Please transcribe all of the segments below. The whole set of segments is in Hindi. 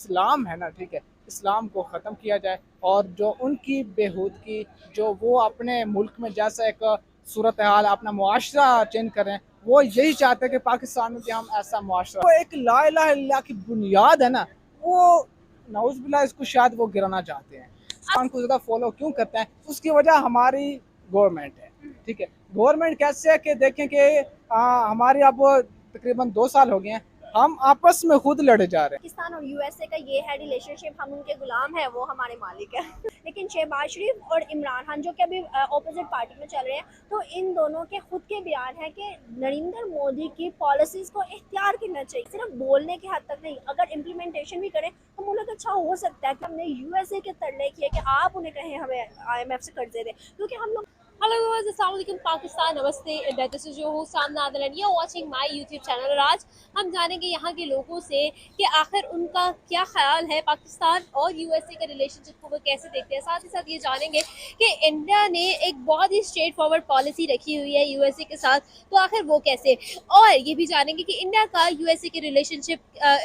इस्लाम है ना, ठीक है, इस्लाम को ख़त्म किया जाए और जो उनकी बेहूदगी जो वो अपने मुल्क में जैसा एक सूरत हाल अपना मुआशरा चेंज करें, वो यही चाहते हैं कि पाकिस्तान में भी हम ऐसा मुआशरा, वो एक ला इलाहा इल्लल्लाह की बुनियाद है ना, वो नाउज़ुबिल्लाह इसको शायद वो गिराना चाहते हैं। पाकिस्तान को ज़्यादा फॉलो क्यों करते हैं, उसकी वजह हमारी गवर्नमेंट है, ठीक है। गवर्नमेंट कैसे है कि देखें कि हमारी अब तकरीबन 2 साल हो गए हैं, हम आपस में खुद लड़े जा रहे हैं। पाकिस्तान और यूएसए का ये है रिलेशनशिप, हम उनके गुलाम हैं, वो हमारे मालिक है। लेकिन शहबाज शरीफ और इमरान खान जो कि अभी ऑपोजिट पार्टी में चल रहे हैं, तो इन दोनों के खुद के बयान है कि नरेंद्र मोदी की पॉलिसीज को इख्तियार करना चाहिए, सिर्फ बोलने की हद तक नहीं, अगर इम्प्लीमेंटेशन भी करें तो मुल्क अच्छा हो सकता है। कि हमने यूएसए के तरले किए कि आप उन्हें कहें हमें आईएमएफ से कर्जे दें, क्योंकि हम लोग हेलो व्यूअर्स, अस्सलाम वालेकुम पाकिस्तान, नमस्ते India. This is your host Samna Adil and you are watching my YouTube channel. और आज हम जानेंगे यहाँ के लोगों से कि आखिर उनका क्या ख्याल है पाकिस्तान और यूएसए के रिलेशनशिप को वो कैसे देखते हैं। साथ ही साथ ये जानेंगे कि इंडिया ने एक बहुत ही स्ट्रेट फॉरवर्ड पॉलिसी रखी हुई है यूएसए के साथ, तो आखिर वो कैसे। और ये भी जानेंगे कि इंडिया का यूएसए के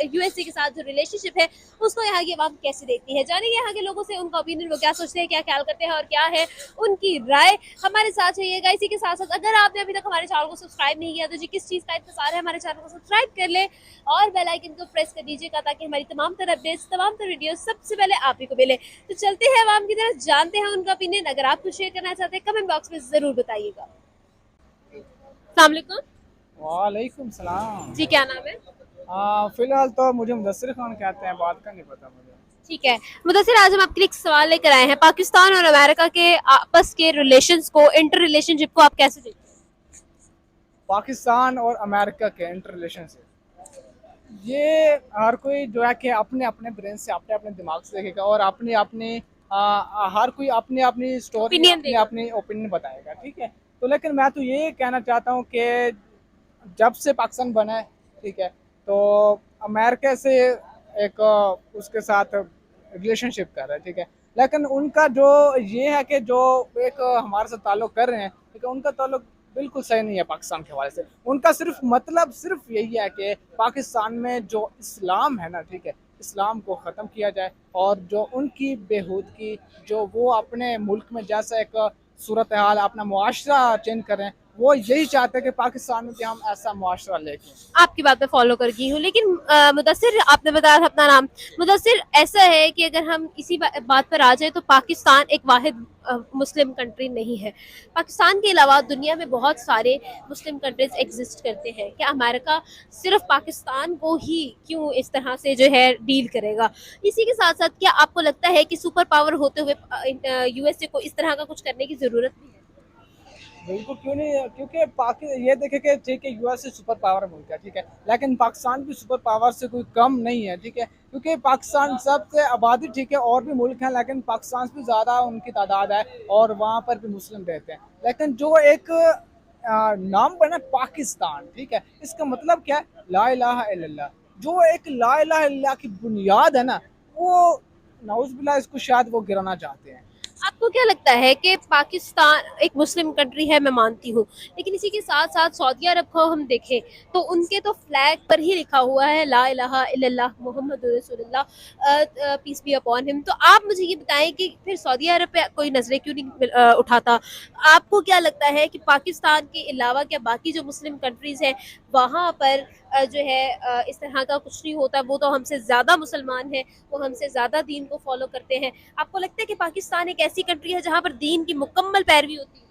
यूएसए के साथ जो रिलेशनशिप है उसको यहाँ की आवाम कैसे देखती है। जानेंगे यहाँ के लोगों से उनका ओपिनियन, वो क्या सोचते हैं, क्या ख्याल करते हैं और क्या है उनकी राय। हमारे साथ रहिएगा। इसी के साथ साथ अगर आपने अभी तक हमारे चैनल को सब्सक्राइब नहीं किया तो जी किस चीज़ का इंतजार है, हमारे चैनल को सब्सक्राइब कर ले और बेल आइकन को प्रेस कर दीजिएगा ताकि हमारी तमाम तरह अपडेट्स, तमाम तरह वीडियो सबसे पहले आप ही को मिले। तो चलते हैं आवाम की तरफ, जानते हैं उनका ओपिनियन। अगर आप कुछ शेयर करना चाहते हैं कमेंट बॉक्स में जरूर बताइएगा। अस्सलाम वालेकुम। वालेकुम सलाम। जी, क्या नाम है? फिलहाल तो मुझे मुदस्सिर खान कहते हैं, बात का नहीं पता मुझे। ठीक है मुदस्सिर, आज हम आपके लिए एक सवाल लेकर आए हैं। पाकिस्तान और अमेरिका के आपस के रिलेशंस को, इंटर रिलेशनशिप को आप कैसे देखते हैं? पाकिस्तान और अमेरिका के इंटर रिलेशनशिप, ये हर कोई जो है कि अपने अपने ब्रेन से, अपने अपने दिमाग से देखेगा और अपनी अपनी हर कोई अपनी अपनी स्टोरी, ओपिनियन अपनी देगा। अपनी ओपिनियन बताएगा, ठीक है। तो लेकिन मैं तो ये कहना चाहता हूँ कि जब से पाकिस्तान बना है, ठीक है, तो अमेरिका से एक उसके साथ रिलेशनशिप कर रहा है, ठीक है। लेकिन उनका जो ये है कि जो एक हमारे साथ ताल्लुक कर रहे हैं, ठीक है, उनका ताल्लुक बिल्कुल सही नहीं है पाकिस्तान के हवाले से। उनका सिर्फ मतलब सिर्फ यही है कि पाकिस्तान में जो इस्लाम है ना, ठीक है, इस्लाम को ख़त्म किया जाए और जो उनकी बेहूदगी जो वो अपने मुल्क में जैसा एक सूरत हाल अपना मुआशरा चेंज करें, वो यही चाहते हैं कि पाकिस्तान में भी हम ऐसा मुआशरा लेके। आपकी बात मैं फॉलो कर गई हूँ, लेकिन मुदस्सिर, आपने बताया था अपना नाम। मुदस्सिर, ऐसा है कि अगर हम इसी बात पर आ जाए तो पाकिस्तान एक वाहिद मुस्लिम कंट्री नहीं है। पाकिस्तान के अलावा दुनिया में बहुत सारे मुस्लिम कंट्रीज एग्जिस्ट करते हैं। क्या अमेरिका सिर्फ पाकिस्तान को ही क्यों इस तरह से जो है डील करेगा? इसी के साथ साथ क्या आपको लगता है कि सुपर पावर होते हुए यूएसए को इस तरह का कुछ करने की जरूरत नहीं है? बिल्कुल क्यों नहीं, क्योंकि ये देखे कि ठीक है, यूएस सुपर पावर मुल्क है, ठीक है, लेकिन पाकिस्तान भी सुपर पावर से कोई कम नहीं है, ठीक है। क्योंकि पाकिस्तान सबसे आबादी, ठीक है, और भी मुल्क हैं लेकिन पाकिस्तान से भी ज़्यादा उनकी तादाद है और वहाँ पर भी मुस्लिम रहते हैं। लेकिन जो एक नाम बना पाकिस्तान, ठीक है, इसका मतलब क्या है? ला इलाहा इल्लल्लाह। जो एक ला इलाहा इल्लल्लाह की बुनियाद है ना, वो नाउज़ुबिल्लाह इसको शायद वो गिराना चाहते हैं। आपको क्या लगता है कि पाकिस्तान एक मुस्लिम कंट्री है, मैं मानती हूँ, लेकिन इसी के साथ साथ सऊदी अरब को हम देखें तो उनके तो फ्लैग पर ही लिखा हुआ है ला इलाहा इल्लल्लाह मुहम्मदुर रसूलुल्लाह, पीस बी अपॉन हिम। तो आप मुझे ये बताएं कि फिर सऊदी अरब पे कोई नजरें क्यों नहीं उठाता? आपको क्या लगता है कि पाकिस्तान के अलावा क्या बाकी जो मुस्लिम कंट्रीज हैं वहाँ पर जो है इस तरह का कुछ नहीं होता? वो तो हमसे ज़्यादा मुसलमान हैं, वो हमसे ज़्यादा दीन को फॉलो करते हैं। आपको लगता है कि पाकिस्तान एक ऐसी कंट्री है जहाँ पर दीन की मुकम्मल पैरवी होती है?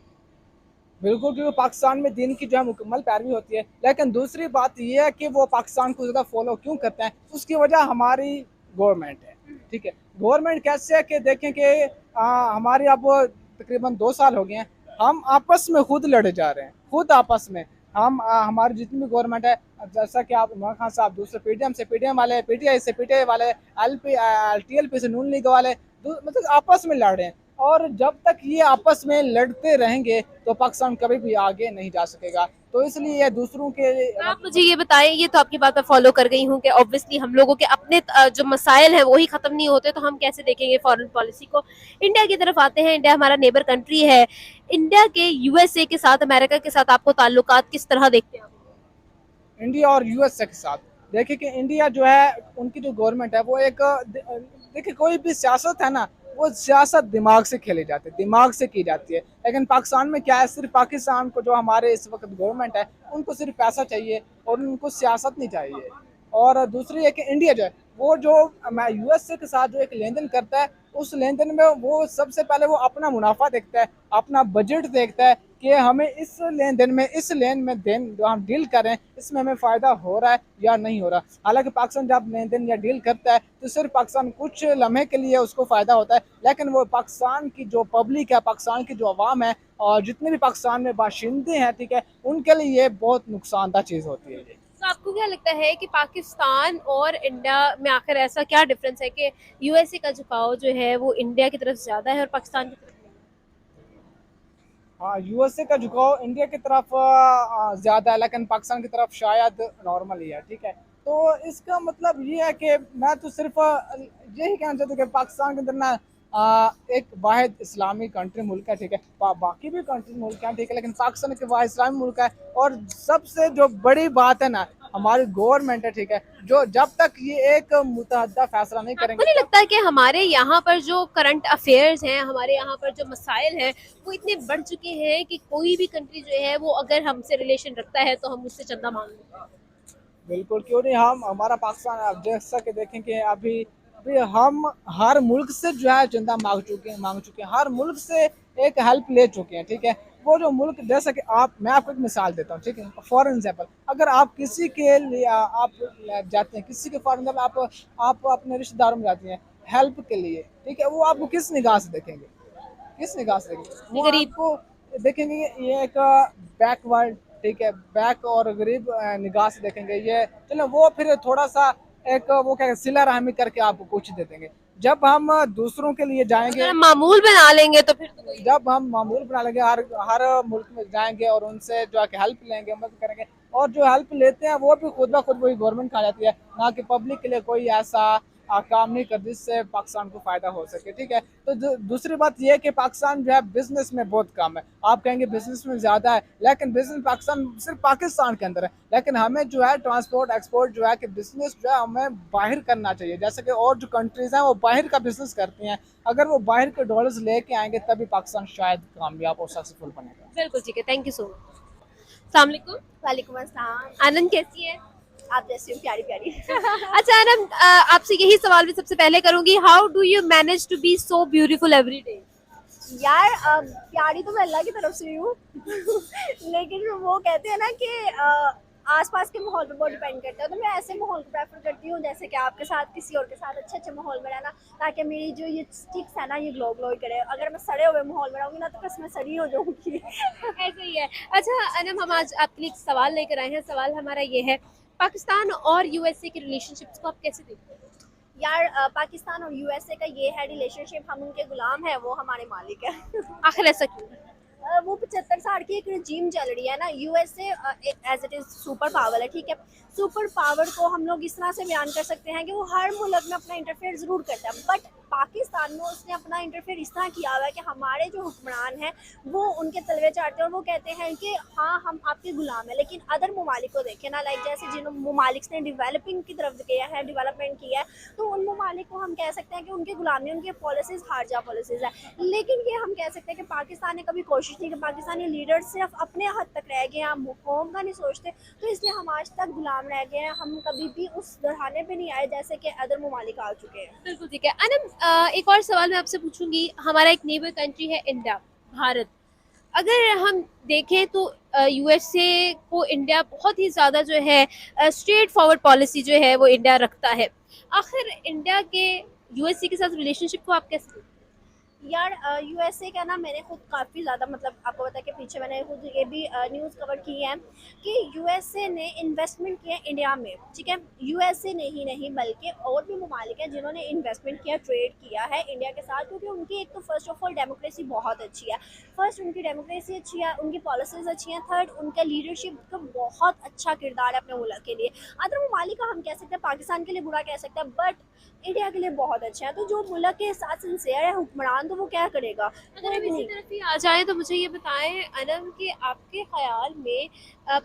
बिल्कुल, क्योंकि पाकिस्तान में दीन की जो है मुकम्मल पैरवी होती है। लेकिन दूसरी बात ये है कि वो पाकिस्तान को ज़्यादा फॉलो क्यों करते हैं, उसकी वजह हमारी गवर्नमेंट है, ठीक है। गवर्नमेंट कैसे है कि देखें कि हमारी अब तकरीबन 2 साल हो गए हैं, हम आपस में खुद लड़े जा रहे हैं, खुद आपस में। हम हमारी जितनी भी गवर्नमेंट है, जैसा कि आप इमरान खान साहब दूसरे पीडीएम से पीडीएम वाले, पीटीआई से पीटीआई वाले, टीएलपी से नून लीग वाले, मतलब आपस में लड़ रहे हैं। और जब तक ये आपस में लड़ते रहेंगे तो पाकिस्तान कभी भी आगे नहीं जा सकेगा। तो इसलिए ये दूसरों के आप मुझे ये बताएं, ये तो आपकी बात मैं फॉलो कर गई हूँ कि ऑब्वियसली हम लोगों के अपने जो मसाइल हैं वही खत्म नहीं होते, तो हम कैसे देखेंगे फॉरेन पॉलिसी को। इंडिया की तरफ आते हैं। इंडिया हमारा नेबर कंट्री है। इंडिया के यूएसए के साथ, अमेरिका के साथ आपको ताल्लुकात किस तरह देखते हैं आप? इंडिया और यूएसए के साथ देखिए कि इंडिया जो है, उनकी जो गवर्नमेंट है वो एक देखिए कोई भी सियासत है ना, वो सियासत दिमाग से खेली जाती है, दिमाग से की जाती है। लेकिन पाकिस्तान में क्या है, सिर्फ पाकिस्तान को जो हमारे इस वक्त गवर्नमेंट है, उनको सिर्फ पैसा चाहिए और उनको सियासत नहीं चाहिए। और दूसरी है कि इंडिया जो है, वो जो यूएसए के साथ जो एक लेन देन करता है, उस लेन देन में वो सबसे पहले वो अपना मुनाफा देखता है, अपना बजट देखता है कि हमें इस लेन देन में, इस लेन में देन जो हम डील कर रहे हैं, इसमें हमें फ़ायदा हो रहा है या नहीं हो रहा। हालांकि पाकिस्तान जब लेन देन या डील करता है तो सिर्फ पाकिस्तान कुछ लम्हे के लिए उसको फ़ायदा होता है, लेकिन वो पाकिस्तान की जो पब्लिक है, पाकिस्तान की जो आवाम है और जितने भी पाकिस्तान में बाशिंदे हैं, ठीक है, उनके लिए ये बहुत नुकसानदा चीज़ होती है। तो आपको क्या लगता है कि पाकिस्तान और इंडिया में आखिर ऐसा क्या डिफरेंस है कि यूएसए का झुकाव जो है वो इंडिया की तरफ ज्यादा है और पाकिस्तान की तरफ नहीं? हाँ, यूएसए का झुकाव इंडिया की तरफ ज़्यादा है, लेकिन पाकिस्तान की तरफ शायद नॉर्मल ही है, ठीक है। तो इसका मतलब ये है कि मैं तो सिर्फ यही कहना चाहता हूँ कि पाकिस्तान के अंदर ना एक वाहिद इस्लामी कंट्री मुल्क है, ठीक है। बाकी भी कंट्री मुल्क हैं, ठीक है, लेकिन पाकिस्तान एक वाहिद इस्लामी मुल्क है। और सबसे जो बड़ी बात है ना, हमारी गवर्नमेंट है, ठीक है, जो जब तक ये एक मुतहद्दा फैसला नहीं आपको करेंगे। नहीं लगता है कि हमारे यहाँ पर जो करंट अफेयर्स हैं, हमारे यहाँ पर जो मसाइल हैं, वो इतने बढ़ चुके हैं कि कोई भी कंट्री जो है वो अगर हमसे रिलेशन रखता है तो हम उससे चंदा मांग लें? बिल्कुल, क्यों नहीं। हम हमारा पाकिस्तान, आप जैसा कि देखेंगे अभी अभी हम हर मुल्क से जो है चंदा मांग चुके हैं, हर मुल्क से एक हेल्प ले चुके हैं, ठीक है। वो जो मुल्क, जैसा कि आप, मैं आपको एक मिसाल देता हूँ, ठीक है। फॉर एग्जाम्पल, अगर आप किसी के लिए आप जाते हैं, किसी के फॉर एग्जाम्पल आप अपने रिश्तेदारों में जाती हैं हेल्प के लिए, ठीक है, वो आपको किस निगाह से देखेंगे, किस निगाह से देखेंगे? वो गरीब। आपको देखेंगे ये एक बैकवर्ड, ठीक है, बैक और गरीब निगाह से देखेंगे। ये चलो वो फिर थोड़ा सा एक वो क्या सिला रहमी करके आपको कुछ दे देंगे। जब हम दूसरों के लिए अगर जाएंगे, हम मामूल बना लेंगे तो फिर तो कोई जब हम मामूल बना लेंगे, हर मुल्क में जाएंगे और उनसे जो है कि हेल्प लेंगे, मदद करेंगे, और जो हेल्प लेते हैं वो भी खुद ब खुद वही गवर्नमेंट खा जाती है, ना कि पब्लिक के लिए कोई ऐसा काम नहीं कर जिससे पाकिस्तान को फायदा हो सके, ठीक है। तो दूसरी बात यह है कि पाकिस्तान जो है बिजनेस में बहुत कम है। आप कहेंगे बिजनेस में ज्यादा है, लेकिन बिजनेस पाकिस्तान सिर्फ पाकिस्तान के अंदर है। लेकिन हमें जो है ट्रांसपोर्ट एक्सपोर्ट जो है कि बिजनेस जो है हमें बाहर करना चाहिए, जैसे कि और जो कंट्रीज हैं वो बाहर का बिजनेस करती हैं। अगर वो बाहर के डॉलर्स लेके आएंगे तभी पाकिस्तान शायद कामयाब और सक्सेसफुल बनेगा। बिल्कुल ठीक है। Thank you so much. अस्सलाम वालेकुम। वालेकुम अस्सलाम। आनंद कैसी है? आप जैसी हो प्यारी प्यारी। अच्छा आनंद, आपसे यही सवाल भी सबसे पहले करूंगी, how do you manage to be so beautiful every day? यार प्यारी तो मैं अल्लाह की तरफ से ही हूँ। लेकिन वो कहते हैं ना कि आसपास के माहौल पे बहुत डिपेंड करता है, तो मैं ऐसे माहौल को प्रेफर करती हूँ जैसे कि आपके साथ, किसी और के साथ अच्छे अच्छे माहौल में रहना, ताकि मेरी जो ये स्टिक्स है ना ये ग्लो ग्लो करे। अगर मैं सड़े हुए माहौल में रहूँगी ना तो बस मैं सड़ी हो जाऊँगी। ऐसे ही है। अच्छा अनम, हम आज आपके लिए एक सवाल लेकर आए हैं। सवाल हमारा ये है, पाकिस्तान और यूएसए की रिलेशनशिप्स को आप कैसे देखते हैं? यार पाकिस्तान और यूएसए का ये है रिलेशनशिप, हम उनके गुलाम हैं, वो हमारे मालिक है। आखिर ऐसा क्यों? वो 75 साल की एक रजीम चल रही है ना। USA as it is super power है, ठीक है। सुपर पावर को हम लोग इस तरह से बयान कर सकते हैं कि वो हर मुल्क में अपना इंटरफेयर ज़रूर करता है, बट पाकिस्तान में उसने अपना इंटरफेयर इस तरह किया हुआ है कि हमारे जो हुक्मरान हैं वो उनके तलवे चाटते हैं और वो कहते हैं कि हाँ हम आपके गुलाम हैं। लेकिन अदर ममालिक को देखें ना, लाइक जैसे जिन ममालिक ने डेवलपिंग की तरफ किया है, डेवलपमेंट किया है, तो उन ममालिक को हम कह सकते हैं कि उनके गुलाम नहीं, उनकी पॉलिसीज़ हारजा पॉलिसीज़ है। लेकिन ये हम कह सकते हैं कि पाकिस्तान ने कभी कोशिश नहीं की, पाकिस्तानी लीडर्स सिर्फ अपने हद तक रह गए हैं, हम कौम का नहीं सोचते, तो इसलिए हम आज तक गुलाम रह गए हैं। हम कभी भी उस दरहाने पे नहीं आए जैसे कि अदर ममालिक आ चुके हैं। बिल्कुल ठीक है। अनम, एक और सवाल मैं आपसे पूछूंगी। हमारा एक नेबर कंट्री है इंडिया, भारत। अगर हम देखें तो यूएसए को इंडिया बहुत ही ज़्यादा जो है स्ट्रेट फॉरवर्ड पॉलिसी जो है वो इंडिया रखता है। आखिर इंडिया के यूएसए के साथ रिलेशनशिप को आप कैसे देखते हैं? यार यूएसए का ना मैंने खुद काफ़ी ज़्यादा, मतलब आपको पता है कि पीछे मैंने खुद ये भी न्यूज़ कवर की है कि यूएसए ने इन्वेस्टमेंट किया इंडिया में, ठीक है। यूएसए ने ही नहीं बल्कि और भी ममालिक हैं जिन्होंने इन्वेस्टमेंट किया, ट्रेड किया है इंडिया के साथ, क्योंकि उनकी एक तो फर्स्ट ऑफ ऑल डेमोक्रेसी बहुत अच्छी है। फर्स्ट उनकी डेमोक्रेसी अच्छी है, उनकी पॉलिसीज़ अच्छी हैं। थर्ड उनका लीडरशिप का बहुत अच्छा किरदार है अपने मुल्क के लिए। अदर ममालिक का हम कह सकते हैं, पाकिस्तान के लिए बुरा कह सकते हैं, बट इंडिया के लिए बहुत अच्छा है। तो जो मुल्क के साथ सिंसेयर है, हुक्मरान तो वो क्या करेगा? अगर कोई हम भी इसी नहीं। तरफ ही आ जाएं तो मुझे ये बताएं अनम कि आपके ख्याल में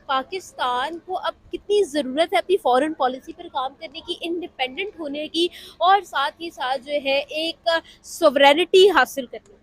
पाकिस्तान को अब कितनी ज़रूरत है अपनी फॉरेन पॉलिसी पर काम करने की, इंडिपेंडेंट होने की और साथ ही साथ जो है एक सोवरेनिटी हासिल करने की?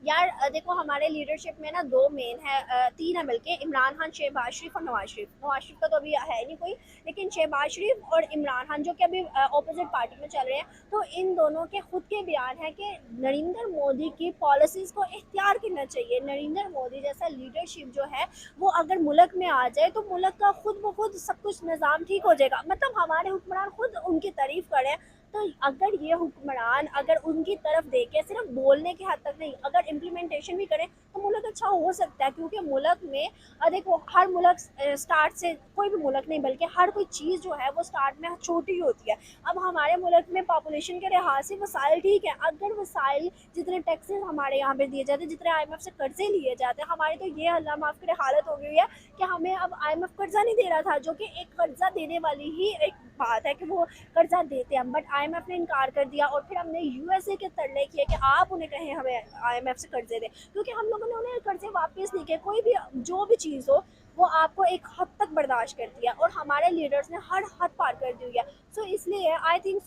यार देखो, हमारे लीडरशिप में ना दो मेन है, तीन है मिलके, इमरान खान, शहबाज शरीफ और नवाज शरीफ। नवाज शरीफ का तो अभी है नहीं कोई, लेकिन शहबाज शरीफ और इमरान खान जो कि अभी ऑपोजिट पार्टी में चल रहे हैं, तो इन दोनों के खुद के बयान है कि नरेंद्र मोदी की पॉलिसीज को इख्तियार करना चाहिए। नरेंद्र मोदी जैसा लीडरशिप जो है वो अगर मुल्क में आ जाए तो मुल्क का खुद ब खुद सब कुछ निज़ाम ठीक हो जाएगा। मतलब हमारे हुक्मरान खुद उनकी तारीफ करें, तो अगर ये हुक्मरान अगर उनकी तरफ देखे, सिर्फ बोलने की हद तक नहीं, अगर इम्प्लीमेंटेशन भी करें तो मुल्क अच्छा हो सकता है। क्योंकि मुल्क में देखो, हर मुल्क स्टार्ट से, कोई भी मुल्क नहीं बल्कि हर कोई चीज़ जो है वो स्टार्ट में छोटी होती है। अब हमारे मुल्क में पॉपुलेशन के लिहाज से वसाइल ठीक है, अगर वसाइल जितने टैक्सेस हमारे यहाँ पे दिए जाते हैं, जितने IMF से कर्जे लिए जाते हैं, हमारी तो ये अल्लाह माफ़ करे हालत हो गई है कि हमें अब IMF कर्जा नहीं दे रहा था, जो कि एक कर्जा देने वाली ही एक बात है कि वो कर्जा देते हैं, बट IMF ने इनकार कर दिया। और फिर हमने USA के तरले किए कि आप उन्हें कहें हमें IMF से कर्जे दें, क्योंकि हम लोगों ने उन्हें कर्जे वापस नहीं किए। कोई भी जो भी चीज़ हो वो आपको एक हद तक बर्दाश्त करती है, और हमारे लीडर्स ने हर हद पार कर दी हुई है। सो इसलिए आई थिंक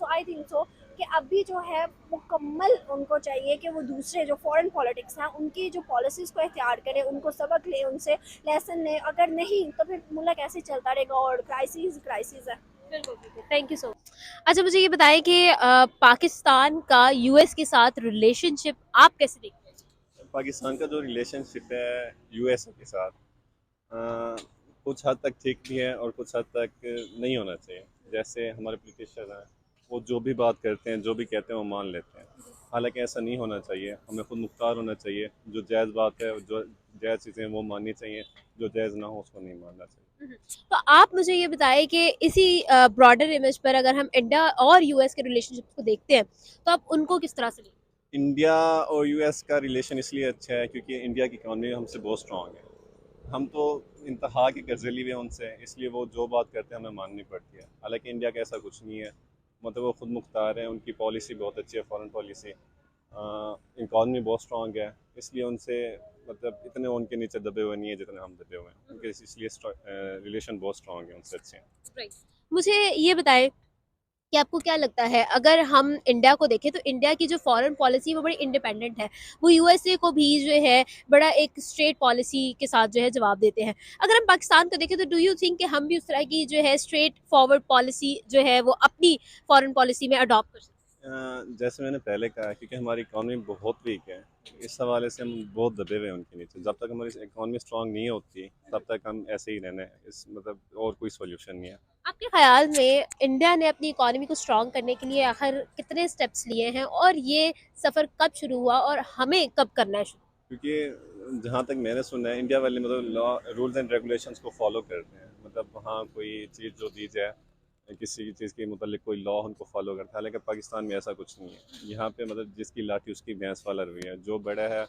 सो कि अभी जो है मुकम्मल उनको चाहिए कि वो दूसरे जो फॉरेन पॉलिटिक्स हैं उनकी जो पॉलिसीज़ को इख्तियार करें, उनको सबक लें, उनसे लेसन लें। अगर नहीं तो फिर मुल्क ऐसे चलता रहेगा और क्राइसिस है। Thank you so much. अच्छा मुझे ये बताएं कि पाकिस्तान का US के साथ रिलेशनशिप आप कैसे देखते हैं? पाकिस्तान का जो रिलेशनशिप है यूएसए के साथ कुछ हद तक ठीक भी है और कुछ हद तक नहीं होना चाहिए। जैसे हमारे पॉलिटिशियन हैं, वो जो भी बात करते हैं, जो भी कहते हैं वो मान लेते हैं। हालांकि ऐसा नहीं होना चाहिए, हमें खुद मुख्तार होना चाहिए। जो जायज़ बात है, जो जायज़ चीज़ें वो माननी चाहिए, जो जायज़ ना हो उसको नहीं मानना चाहिए। तो आप मुझे ये बताएं कि इसी ब्रॉडर इमेज पर अगर हम इंडिया और US के रिलेशनशिप को देखते हैं तो आप उनको किस तरह से देखते हैं? इंडिया और यूएस का रिलेशन इसलिए अच्छा है क्योंकि इंडिया की इकानमी हमसे बहुत स्ट्रॉन्ग है। हम तो इंतहा के कर्जे लिए हुए हैं उनसे, इसलिए वो जो बात करते हैं हमें माननी पड़ती है। हालांकि इंडिया का ऐसा कुछ नहीं है, मतलब वो खुद मुख्तार है, उनकी पॉलिसी बहुत अच्छी है, फॉरेन पॉलिसी, इकानमी बहुत स्ट्रॉन्ग है, इसलिए उनसे मतलब इतने उनके नीचे दबे हुए नहीं है जितने हम दबे हुए हैं। उनके इसलिए रिलेशन बहुत स्ट्रॉन्ग है, उनसे अच्छे हैं। राइट। मुझे ये बताएं कि आपको क्या लगता है अगर हम इंडिया को देखें तो इंडिया की जो फॉरेन पॉलिसी वो बड़ी इंडिपेंडेंट है, वो USA को भी जो है बड़ा एक स्ट्रेट पॉलिसी के साथ जो है जवाब देते हैं। अगर हम पाकिस्तान को देखें तो डू यू थिंक कि हम भी उस तरह की जो है स्ट्रेट फॉरवर्ड पॉलिसी जो है वो अपनी फॉरेन पॉलिसी में अडॉप्ट कर सकते जैसे मैंने पहले कहा, क्योंकि हमारी इकॉनमी बहुत वीक है, इस हवाले से हम बहुत दबे हुए हैं उनके नीचे। जब तक हमारी इकॉनमी स्ट्रांग नहीं होती तब तक हम ऐसे ही रहना है, इस मतलब और कोई सोल्यूशन नहीं है। हैं? आपके ख्याल में इंडिया ने अपनी इकोनॉमी को स्ट्रॉन्ग करने के लिए आखिर कितने स्टेप्स लिए हैं और ये सफ़र कब शुरू हुआ और हमें कब करना है शुरू? क्योंकि जहाँ तक मैंने सुना है, इंडिया वाले मतलब लॉ रूल्स एंड रेगुलेशंस को फॉलो करते हैं। मतलब वहाँ कोई चीज़ जो दी जाए, किसी चीज़ के मतलब कोई लॉ उनको फॉलो करता है। हालांकि पाकिस्तान में ऐसा कुछ नहीं है। यहाँ पे मतलब जिसकी लाठी उसकी भैंस वाला रवैया है। जो बड़ा है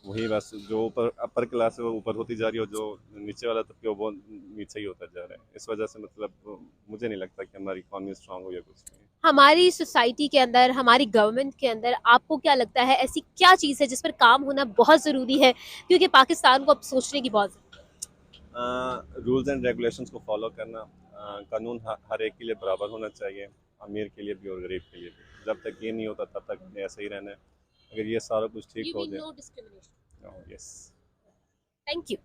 वही बस, जो ऊपर अपर क्लास है वो ऊपर होती जा रही है और जो नीचे वाला तबका वो नीचे ही होता जा रहा है। इस वजह से मतलब मुझे नहीं लगता कि हमारी इकॉनमी स्ट्रांग हो या कुछ नहीं। हमारी सोसाइटी के अंदर, हमारी गवर्नमेंट के अंदर आपको क्या लगता है ऐसी क्या चीज़ है जिस पर काम होना बहुत ज़रूरी है, क्योंकि पाकिस्तान को अब सोचने की बहुत रूल्स एंड रेगुलेशंस को फॉलो करना, कानून हर एक के लिए बराबर होना चाहिए, अमीर के लिए भी और गरीब के लिए भी। जब तक ये नहीं होता तब तक ऐसे ही रहना है। अगर ये सारा कुछ ठीक हो जाए। No discrimination. Yes. Thank you.